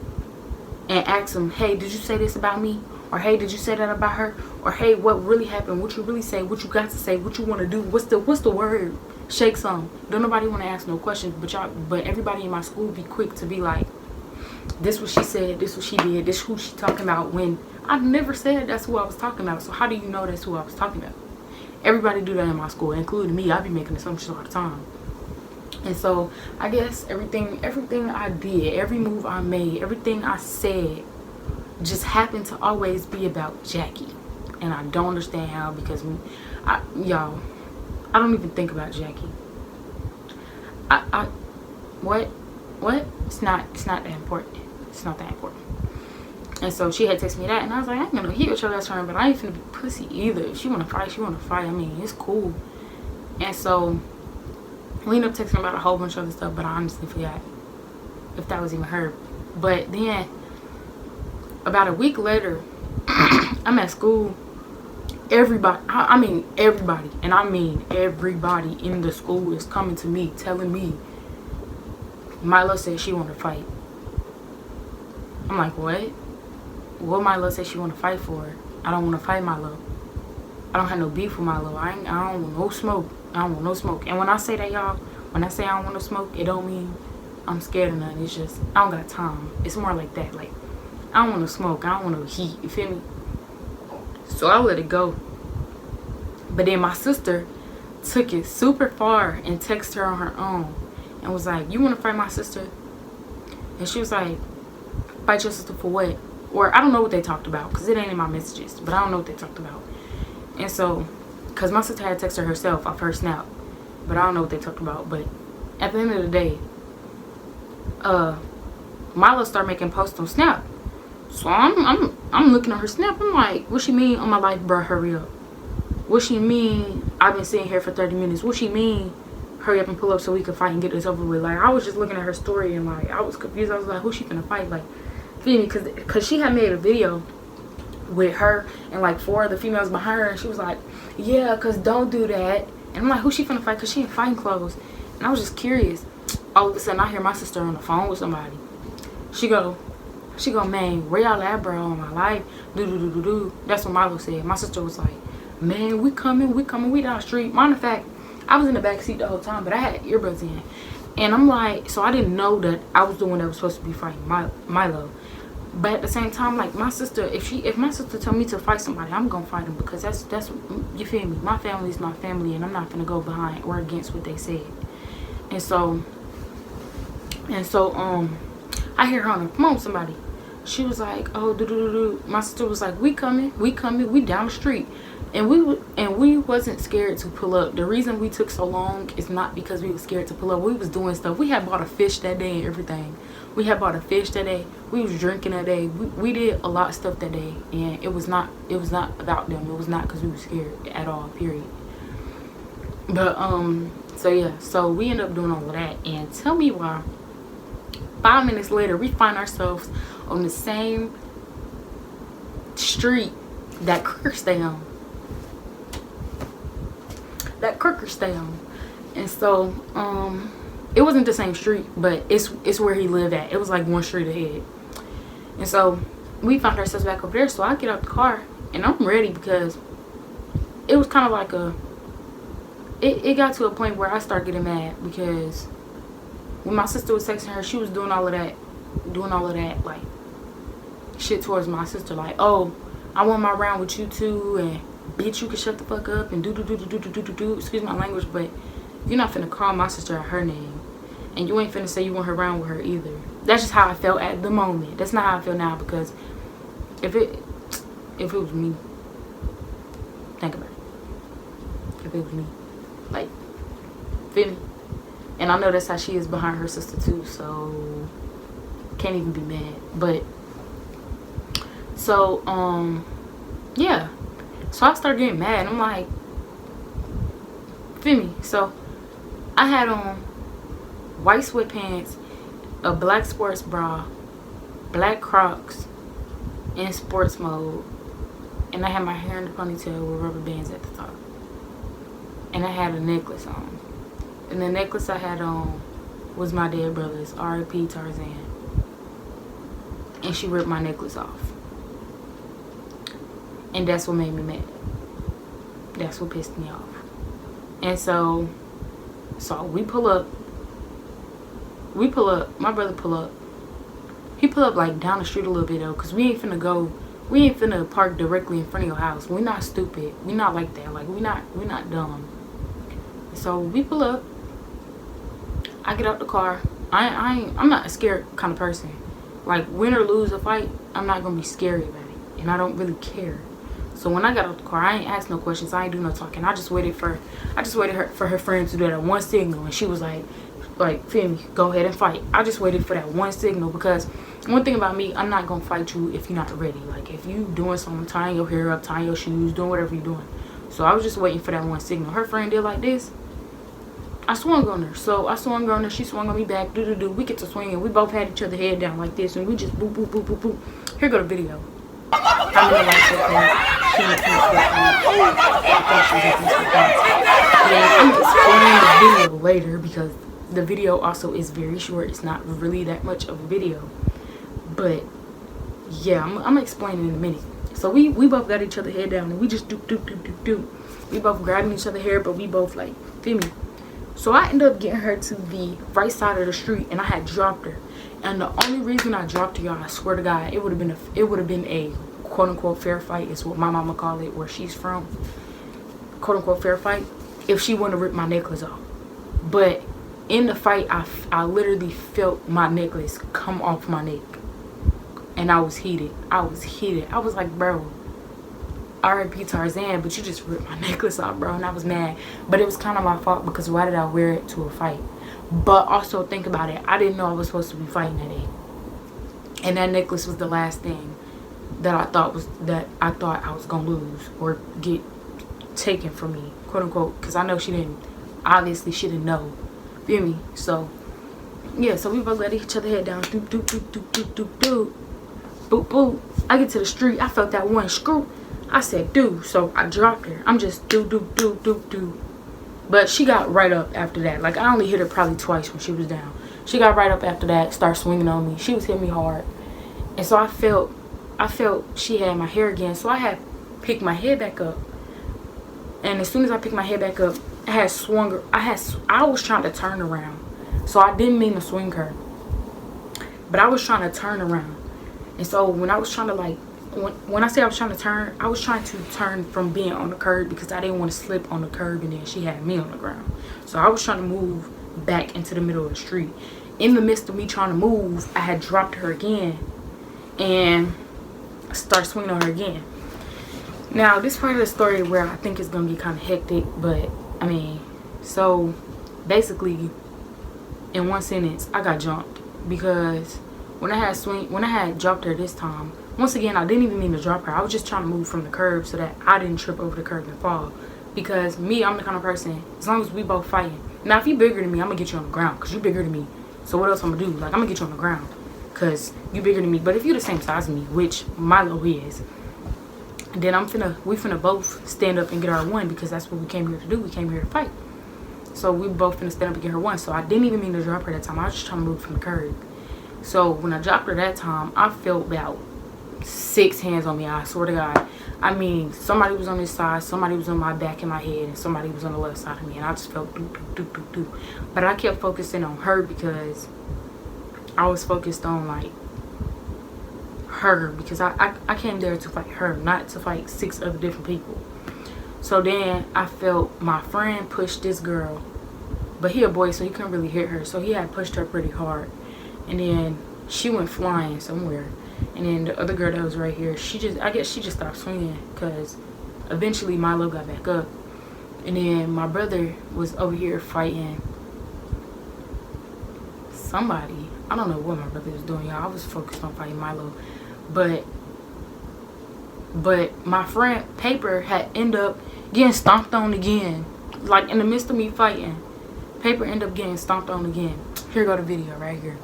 A: and ask them, hey, did you say this about me? Or hey, did you say that about her? Or hey, what really happened? What you really say? What you got to say? What you want to do? What's the word? Shake some. Don't nobody want to ask no questions, but everybody in my school be quick to be like, this what she said, this what she did, this who she talking about, when I never said that's who I was talking about. So how do you know that's who I was talking about? Everybody do that in my school, including me. I be making assumptions all the time. And so I guess everything I did, every move I made, everything I said just happened to always be about Jackie. And I don't understand how, because y'all, I don't even think about Jackie. What? It's not that important. It's not that important. And so she had texted me that, and I was like, I ain't gonna heat with your best friend, but I ain't finna be pussy either. If she wanna fight, she wanna fight. I mean, it's cool. And so we ended up texting about a whole bunch of other stuff, but I honestly forgot if that was even her. But then about a week later, I'm at school. Everybody, I mean everybody in the school is coming to me telling me Milo said she want to fight. I'm like, what? What Milo said she want to fight for? I don't want to fight Milo. I don't have no beef with Milo. I don't want no smoke. I don't want no smoke. And when I say that, y'all, when I say I don't want no smoke, it don't mean I'm scared of nothing. It's just I don't got time. It's more like that. Like, I don't want no smoke. I don't want no heat. You feel me? So I let it go. But then my sister took it super far and texted her on her own and was like, you want to fight my sister? And she was like, fight your sister for what? Or I don't know what they talked about, because it ain't in my messages, but I don't know what they talked about. And so, because my sister had texted her herself off her snap, but I don't know what they talked about. But at the end of the day, Milo started making posts on Snap. So I'm looking at her Snap. I'm like, what she mean on my life, bro? Hurry up. What she mean? I've been sitting here for 30 minutes. What she mean? Hurry up and pull up so we can fight and get this over with. Like, I was just looking at her story and like I was confused. I was like, who's she gonna fight? Like, feel me? Cause she had made a video with her and like 4 other females behind her, and she was like, yeah, cause don't do that. And I'm like, who's she finna fight? Cause she in fighting clothes. And I was just curious. All of a sudden I hear my sister on the phone with somebody. She go, man, where y'all at, bro? On my life, do. That's what Milo said. My sister was like, man, we coming, we down the street. Matter of fact, I was in the back seat the whole time, but I had earbuds in. And I'm like, so I didn't know that I was the one that was supposed to be fighting Milo. But at the same time, like, my sister, if my sister tell me to fight somebody, I'm gonna fight them, because that's you feel me? My family is my family, and I'm not gonna go behind or against what they said. And so I hear her on the phone with somebody. She was like, oh, my sister was like, we coming, we down the street. And we wasn't scared to pull up. The reason we took so long is not because we were scared to pull up. We was doing stuff. We had bought a fish that day and everything. We had bought a fish that day. We was drinking that day. We did a lot of stuff that day, and it was not about them. It was not because we were scared at all, period. But so yeah, so we ended up doing all of that, and tell me why 5 minutes later we find ourselves on the same street that Crooker stay on. And so it wasn't the same street, but it's where he lived at. It was like one street ahead. And so we found ourselves back over there. So I get out the car and I'm ready, because it was kind of like it got to a point where I started getting mad, because when my sister was texting her, she was doing all of that like shit towards my sister, like, oh, I want my round with you too, and bitch, you can shut the fuck up, and do. Excuse my language, but you're not finna call my sister her name, and you ain't finna say you want her round with her either. That's just how I felt at the moment. That's not how I feel now, because if it was me, think about it. If it was me, like, feel me? And I know that's how she is behind her sister too, so can't even be mad. But so yeah, so I started getting mad. I'm like, feel me? So I had on white sweatpants, a black sports bra, black Crocs in sports mode, and I had my hair in a ponytail with rubber bands at the top, and I had a necklace on. And the necklace I had on was my dead brother's, R.I.P. Tarzan. And she ripped my necklace off. And that's what made me mad. That's what pissed me off. And so we pull up. My brother pull up. He pull up like down the street a little bit though, because we ain't finna park directly in front of your house. We not stupid. We not like that. Like, we not dumb. So we pull up. I get out the car. I'm not a scared kind of person. Like, win or lose a fight, I'm not gonna be scary about it, and I don't really care. So when I got out the car, I ain't asked no questions. I ain't do no talking. I just waited for her friend to do that one signal, and she was like, feel me, go ahead and fight. I just waited for that one signal, because one thing about me, I'm not gonna fight you if you're not ready. Like, if you doing something, tying your hair up, tying your shoes, doing whatever you're doing. So I was just waiting for that one signal. Her friend did like this. I swung on her. So I swung on her. She swung on me back. We get to swinging. We both had each other head down like this, and we just boop, boop, boop, boop, boop. Here go the video. I'm in the light she in the pink I'm explaining the video later, because the video also is very short. It's not really that much of a video. But yeah, I'm explaining in a minute. So we both got each other head down, and we just do. We both grabbing each other hair, but we both, like, feel me? So I ended up getting her to the right side of the street, and I had dropped her. And the only reason I dropped her, y'all, I swear to God, it would have been a quote unquote fair fight, is what my mama call it, where she's from. Quote unquote fair fight, if she wouldn't have ripped my necklace off. But in the fight, I literally felt my necklace come off my neck, and I was heated. I was like, bro, R.I.P. Tarzan, but you just ripped my necklace off, bro, and I was mad. But it was kind of my fault, because why did I wear it to a fight? But also think about it, I didn't know I was supposed to be fighting that day, and that necklace was the last thing that I thought I was gonna lose or get taken from me, quote unquote, because I know she didn't know, feel me? So yeah, so we both let each other head down, doop doop doop doop doop doop doop, boop boop. I get to the street, I felt that one screw, I said do, so I dropped her. I'm just do do do do do. But she got right up after that. Like, I only hit her probably twice when she was down. She got right up after that, started swinging on me. She was hitting me hard. And so I felt she had my hair again. So I had picked my head back up. And as soon as I picked my head back up, I was trying to turn around. So I didn't mean to swing her. But I was trying to turn around. And so when I was trying to, like, when I say I was trying to turn, I was trying to turn from being on the curb, because I didn't want to slip on the curb and then she had me on the ground. So I was trying to move back into the middle of the street. In the midst of me trying to move, I had dropped her again and started swinging on her again. Now, this part of the story where I think it's going to get kind of hectic, but I mean, so basically, in one sentence, I got jumped, because when I had dropped her this time, once again, I didn't even mean to drop her. I was just trying to move from the curb so that I didn't trip over the curb and fall. Because me, I'm the kind of person, as long as we both fighting. Now, if you bigger than me, I'm going to get you on the ground, because you bigger than me. So what else I'm going to do? Like, I'm going to get you on the ground, because you bigger than me. But if you the same size as me, which Milo is, then we finna both stand up and get our one, because that's what we came here to do. We came here to fight. So we both finna stand up and get her one. So I didn't even mean to drop her that time. I was just trying to move from the curb. So when I dropped her that time, I felt about 6 hands on me, I swear to God. I mean, somebody was on this side, somebody was on my back and my head, and somebody was on the left side of me, and I just felt doop doop doop doop doop. But I kept focusing on her, because I was focused on, like, her, because I came there to fight her, not to fight 6 other different people. So then I felt my friend pushed this girl, but he a boy, so he couldn't really hit her, so he had pushed her pretty hard, and then she went flying somewhere. And then the other girl that was right here, I guess she just stopped swinging, because eventually Milo got back up. And then my brother was over here fighting somebody. I don't know what my brother was doing, y'all. I was focused on fighting Milo. But my friend Paper had ended up getting stomped on again. Like, in the midst of me fighting, Paper ended up getting stomped on again. Here go the video right here.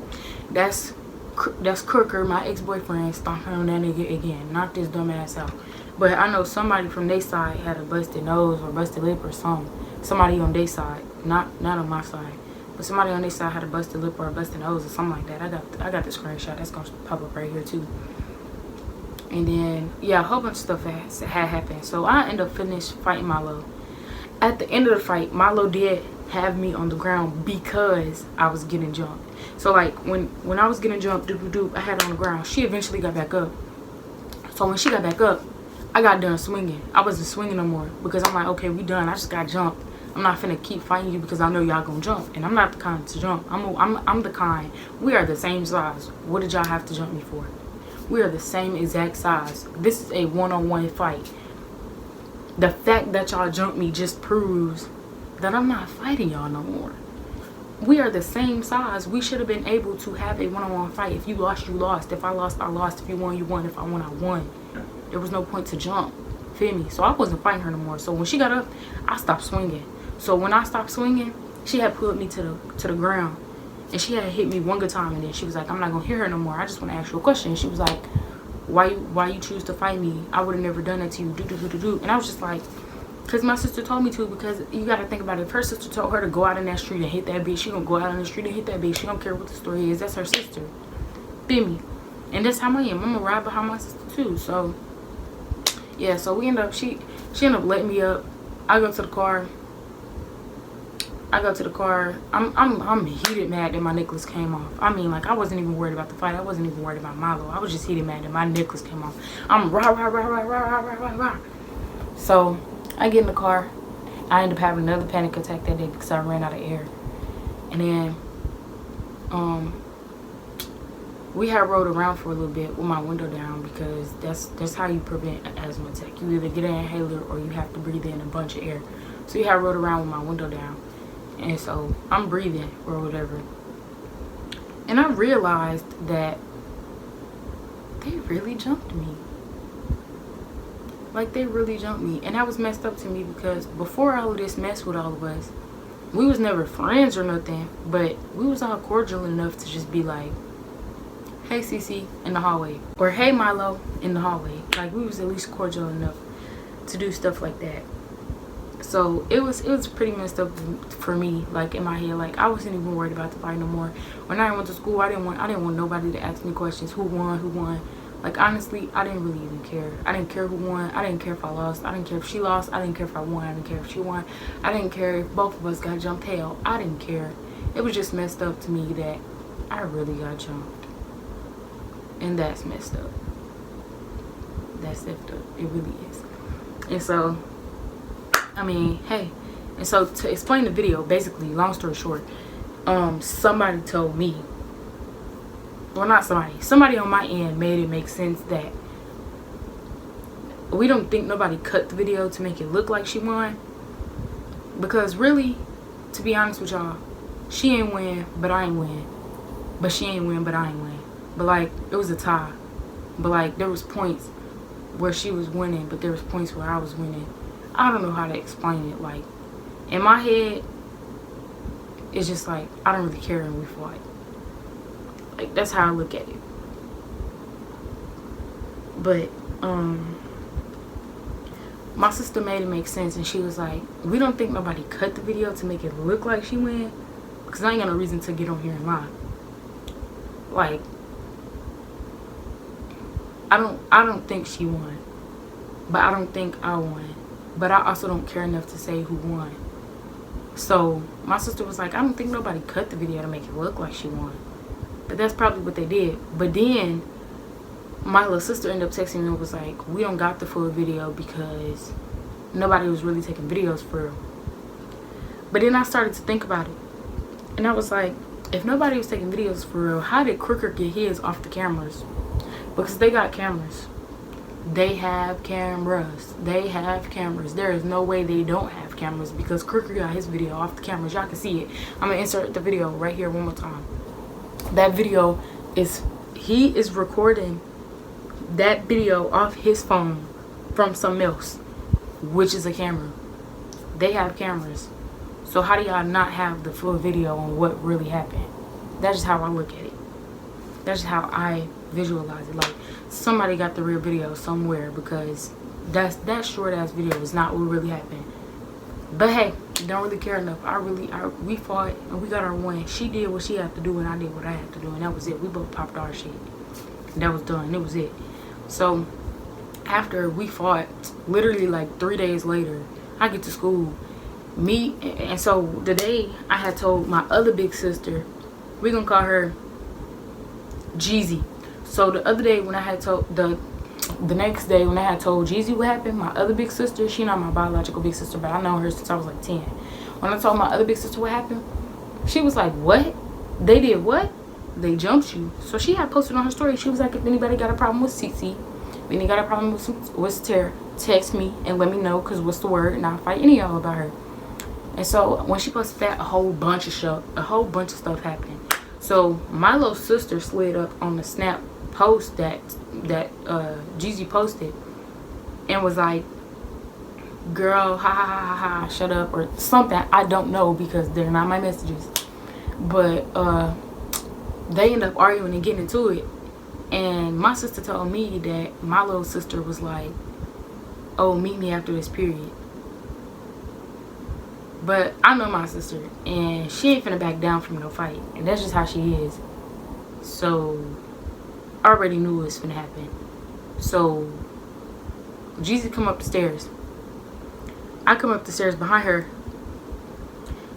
A: That's Crooker, my ex-boyfriend, stomping on that nigga again. Knocked his dumb ass out. But I know somebody from their side had a busted nose or busted lip or something. Somebody on their side, not on my side, but somebody on their side had a busted lip or a busted nose or something like that. I got the screenshot. That's gonna pop up right here too. And then yeah, a whole bunch of stuff had happened. So I ended up finished fighting Milo. At the end of the fight, Milo did have me on the ground because I was getting jumped. So like when I was getting jumped, I had her on the ground. She eventually got back up. So when she got back up, I got done swinging. I wasn't swinging no more, because I'm like, okay, we done. I just got jumped. I'm not finna keep fighting you, because I know y'all gonna jump, and I'm not the kind to jump. I'm the kind. We are the same size. What did y'all have to jump me for? We are the same exact size. This is a one-on-one fight. The fact that y'all jumped me just proves that I'm not fighting y'all no more. We are the same size. We should have been able to have a one-on-one fight. If you lost, you lost. If I lost, I lost. If you won, you won. If I won, I won. There was no point to jump. Feel me? So I wasn't fighting her no more. So when she got up, I stopped swinging. So when I stopped swinging, she had pulled me to the ground, and she had hit me one good time, and then she was like, I'm not gonna hear her no more. I just want to ask you a question. And she was like, why you choose to fight me? I would have never done that to you. And I was just like, because my sister told me to. Because you got to think about it. If her sister told her to go out in that street and hit that bitch, she gonna go out in the street and hit that bitch. She don't care what the story is. That's her sister. Feel me? And that's how I am. I'm gonna ride behind my sister too. So yeah, so we end up, she ended up letting me up. I go to the car. I'm heated mad that my necklace came off. I mean, like, I wasn't even worried about the fight. I wasn't even worried about Milo. I was just heated mad that my necklace came off. I'm rah. So I get in the car. I end up having another panic attack that day because I ran out of air. And then we had rode around for a little bit with my window down, because that's how you prevent an asthma attack. You either get an inhaler or you have to breathe in a bunch of air. So we had rode around with my window down, and so I'm breathing or whatever, and I realized that they really jumped me. Like, they really jumped me, and that was messed up to me, because before all of this mess with all of us, we was never friends or nothing, but we was all cordial enough to just be like, hey Cece, in the hallway, or hey Milo, in the hallway. Like, we was at least cordial enough to do stuff like that. So it was pretty messed up for me, like, in my head. Like, I wasn't even worried about the fight no more. When I went to school, I didn't want nobody to ask me questions. Who won? Like, honestly, I didn't really even care. I didn't care who won. I didn't care if I lost. I didn't care if she lost. I didn't care if I won. I didn't care if she won. I didn't care if both of us got jumped. Hell, I didn't care. It was just messed up to me that I really got jumped. And that's messed up. That's effed up. It really is. And so, I mean, hey. And so, to explain the video, basically, long story short, somebody told me, well, not somebody on my end made it make sense that we don't think nobody cut the video to make it look like she won, because really, to be honest with y'all, she ain't win, but I ain't win. But she ain't win, but I ain't win. But, like, it was a tie. But, like, there was points where she was winning, but there was points where I was winning. I don't know how to explain it. Like, in my head, it's just like, I don't really care when we fight. Like, that's how I look at it. But my sister made it make sense, and she was like, we don't think nobody cut the video to make it look like she win, because I ain't got no reason to get on here and lie. Like, I don't think she won, but I don't think I won, but I also don't care enough to say who won. So my sister was like, I don't think nobody cut the video to make it look like she won. But that's probably what they did. But then my little sister ended up texting me and was like, we don't got the full video because nobody was really taking videos for real. But then I started to think about it, and I was like, if nobody was taking videos for real, how did Crooker get his off the cameras? Because they got cameras. They have cameras. They have cameras. There is no way they don't have cameras, because Crooker got his video off the cameras. Y'all can see it. I'm going to insert the video right here one more time. That video is, he is recording that video off his phone from something else, which is a camera. They have cameras. So how do y'all not have the full video on what really happened? That's just how I look at it. That's just how I visualize it. Like, somebody got the real video somewhere, because that short ass video is not what really happened. But hey, don't really care enough. We fought and we got our win. She did what she had to do and I did what I had to do, and that was it. We both popped our shit. That was done. It was it. So after we fought, literally like 3 days later, I get to school. And so the day I had told my other big sister, we're gonna call her Jeezy. So the other day when I had told the next day when I had told Jeezy what happened, my other big sister, she not my biological big sister, but I know her since I was like 10. When I told my other big sister what happened, she was like, what? They did what? They jumped you. So she had posted on her story, she was like, if anybody got a problem with Cece, if anybody got a problem with Tara, text me and let me know, because what's the word, and I'll fight any of y'all about her. And so when she posted that, a whole bunch of stuff happened. So my little sister slid up on the Snap post that Jeezy posted and was like, girl, ha ha ha ha, shut up, or something. I don't know, because they're not my messages. But they end up arguing and getting into it, and my sister told me that my little sister was like, oh, meet me after this period. But I know my sister, and she ain't finna back down from no fight, and that's just how she is. So I already knew it was finna happen. So Jeezy come up the stairs. I come up the stairs behind her,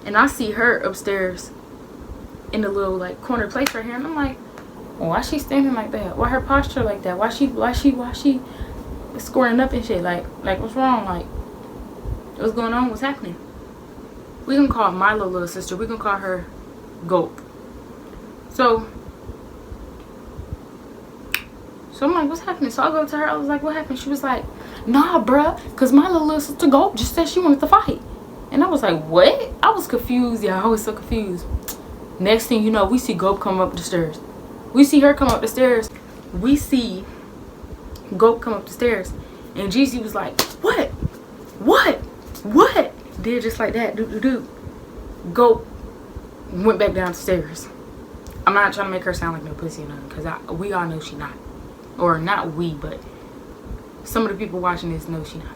A: and I see her upstairs in the little like corner place right here, and I'm like, well, why she standing like that? Why her posture like that? Why she squaring up and shit? Like what's wrong? Like, what's going on? What's happening? We gonna call my little sister, we gonna call her Gulp. So So I'm like, what's happening? So I go to her. I was like, what happened? She was like, nah, bruh, because my little sister Gold just said she wanted to fight. And I was like, what? I was confused, y'all. I was so confused. Next thing you know, we see Gold come up the stairs. We see her come up the stairs. We see Gold come up the stairs. And Jeezy was like, what? What? What? Did just like that. Do. Gold went back down the stairs. I'm not trying to make her sound like no pussy or nothing, because we all know she not. Or not we, but some of the people watching this know she not.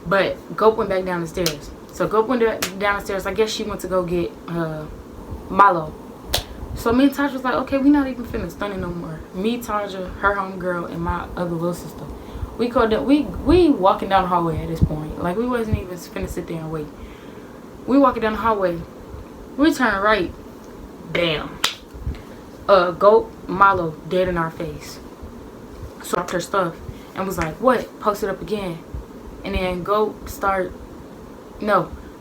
A: But Goat went back down the stairs. So Goat went down the stairs. I guess she went to go get Milo. So me and Taja was like, okay, we not even finna stun it no more. Me, Taja, her homegirl, and my other little sister. We walking down the hallway at this point. Like, we wasn't even finna sit there and wait. We walking down the hallway. We turn right. Bam. Goat, Milo, dead in our face. So dropped her stuff and was like, what? Post it up again. And then Goat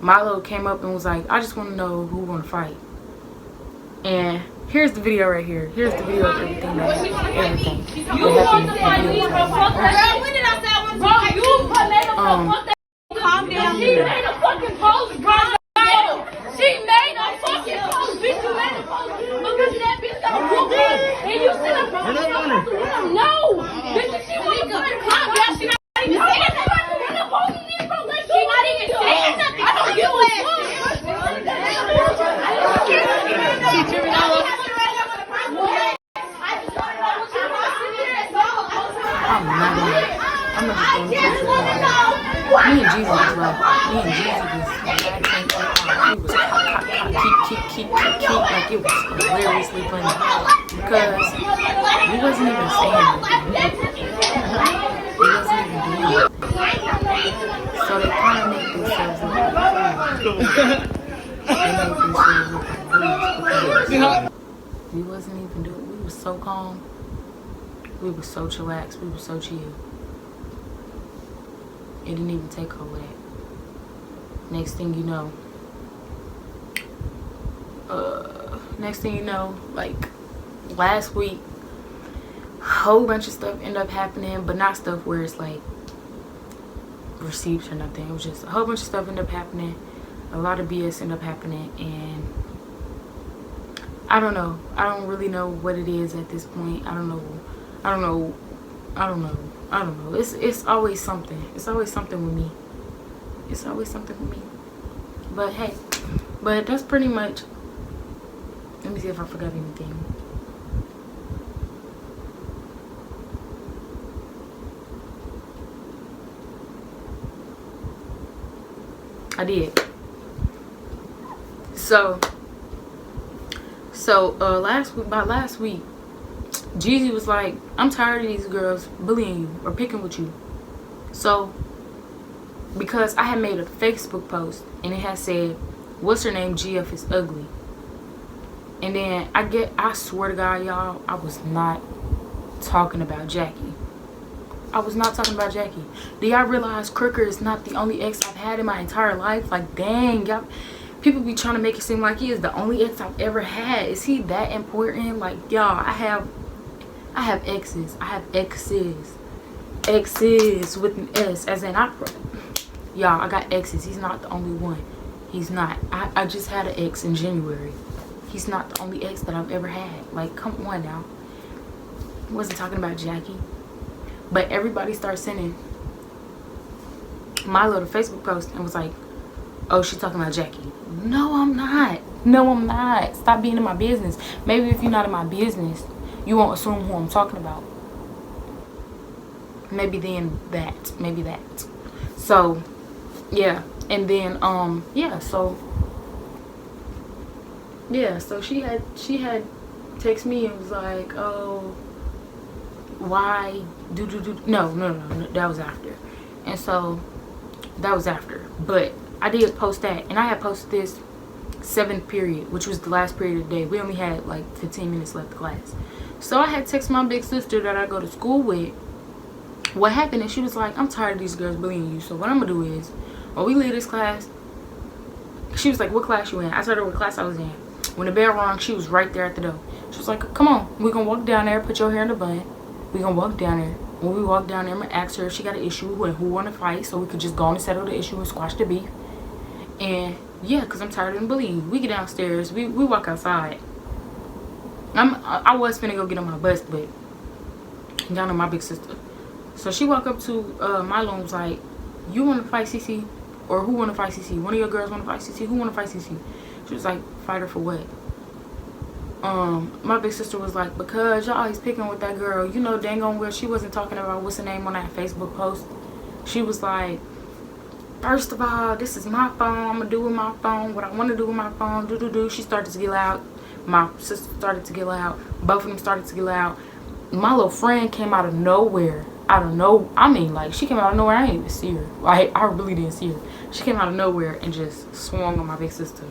A: Milo came up and was like, I just want to know who want to fight. And here's the video right here. Here's the video of everything that happened.
B: Calm down. She made a fucking post, bro. She made a fucking post, bitch. You made a post. Because that bitch got whooped. And you sit up front. No. Bitch, she wake up. Calm down. She not even saying nothing. She not even saying nothing. I don't give a fuck. She tripping all over.
A: I'm not going to me and Jesus was like, it was keep, like it was hilariously funny. Because we wasn't even saying anything. We wasn't even doing anything. So they kind of made themselves look like fools. We wasn't even doing it. We were so calm. We were so chillaxed. We were so chill. It didn't even take all that. Next thing you know, like last week, a whole bunch of stuff ended up happening, but not stuff where it's like receipts or nothing. It was just a whole bunch of stuff ended up happening. A lot of BS ended up happening, and I don't know. I don't really know what it is at this point. I don't know. It's always something. It's always something with me. It's always something with me. But hey, that's pretty much. Let me see if I forgot anything. I did. So last week, Jeezy was like, I'm tired of these girls bullying you or picking with you. So, because I had made a Facebook post and it had said, what's her name, GF is ugly. And then I swear to God, y'all, I was not talking about Jackie. I was not talking about Jackie. Do y'all realize Crooker is not the only ex I've had in my entire life? Like, dang, y'all. People be trying to make it seem like he is the only ex I've ever had. Is he that important? Like, y'all, I have exes. I have exes. Exes with an S, as in y'all, I got exes. He's not the only one. He's not. I just had an ex in January. He's not the only ex that I've ever had. Like, come on now. I wasn't talking about Jackie. But everybody started sending my little Facebook post and was like, oh, she's talking about Jackie. No, I'm not. No, I'm not. Stop being in my business. Maybe if you're not in my business, you won't assume who I'm talking about. Maybe then that. Maybe that. So, yeah. And then, so she had text me and was like, oh, why no, that was after. And so that was after, but I did post that, and I had posted this 7th period, which was the last period of the day. We only had like 15 minutes left of class. So I had texted my big sister that I go to school with what happened, and she was like, I'm tired of these girls bullying you, so what I'm gonna do is, when we leave this class, she was like, what class you in? I told her what class I was in. When the bell rang, she was right there at the door. She was like, come on, we're gonna walk down there, put your hair in a bun, We gonna walk down there. When we walk down there, I'm gonna ask her if she got an issue and who wanna fight, so we could just go on and settle the issue and squash the beef. And yeah, cause I'm tired of believe. We get downstairs, we walk outside. I was finna go get on my bus, but y'all know my big sister. So she walk up to Milo and was like, "You wanna fight CC? Or who wanna fight CC? One of your girls wanna fight CC? Who wanna fight CC?" She was like, "Fight her for what?" My big sister was like, "Because y'all always picking with that girl. You know dang on well she wasn't talking about what's her name on that Facebook post." She was like, "First of all, this is my phone. I'm gonna do with my phone what I want to do with my phone. Do." She started to get loud. My sister started to get loud. Both of them started to get loud. My little friend came out of nowhere. I mean, like, she came out of nowhere. I didn't even see her. Like, I really didn't see her. She came out of nowhere and just swung on my big sister.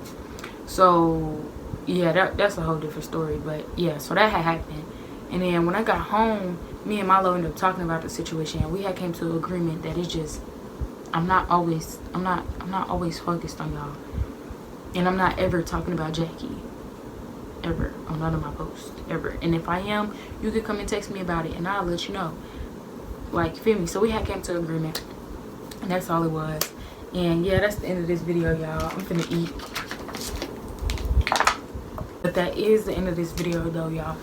A: So yeah, that's a whole different story. But yeah, so that had happened. And then when I got home, me and Milo ended up talking about the situation, and we had came to an agreement that it's just I'm not always focused on y'all, and I'm not ever talking about Jackie ever on none of my posts ever. And if I am, you can come and text me about it and I'll let you know. Like, feel me? So we had came to an agreement, and that's all it was. And yeah, that's the end of this video, y'all. I'm finna eat. But that is the end of this video though, y'all.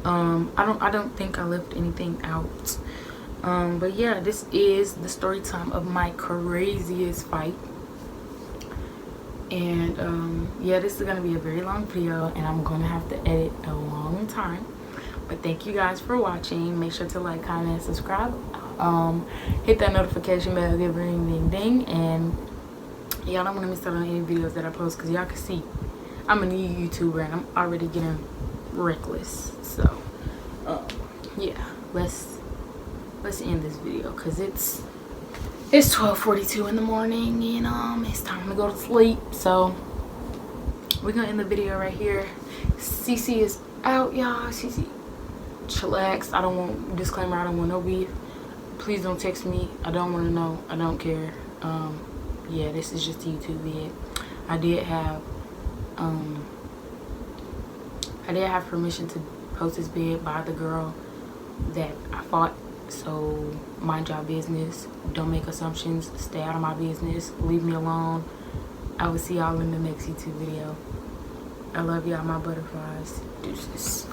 A: I don't think I left anything out. But yeah, this is the story time of my craziest fight. And yeah, this is gonna be a very long video, and I'm gonna have to edit a long time. But thank you guys for watching. Make sure to like, comment, and subscribe. Hit that notification bell, give ring ding ding, and y'all don't want to miss out on any videos that I post, because y'all can see I'm a new YouTuber and I'm already getting reckless. So yeah, let's end this video, because it's 12:42 in the morning, and it's time to go to sleep. So we're gonna end the video right here. CC is out, y'all. CC, chillax. I don't want, disclaimer, I don't want no beef. Please don't text me. I don't want to know. I don't care. Yeah, this is just a YouTube vid. I did have permission to post this vid by the girl that I fought. So mind y'all business. Don't make assumptions. Stay out of my business. Leave me alone. I will see y'all in the next YouTube video. I love y'all, my butterflies. Deuces.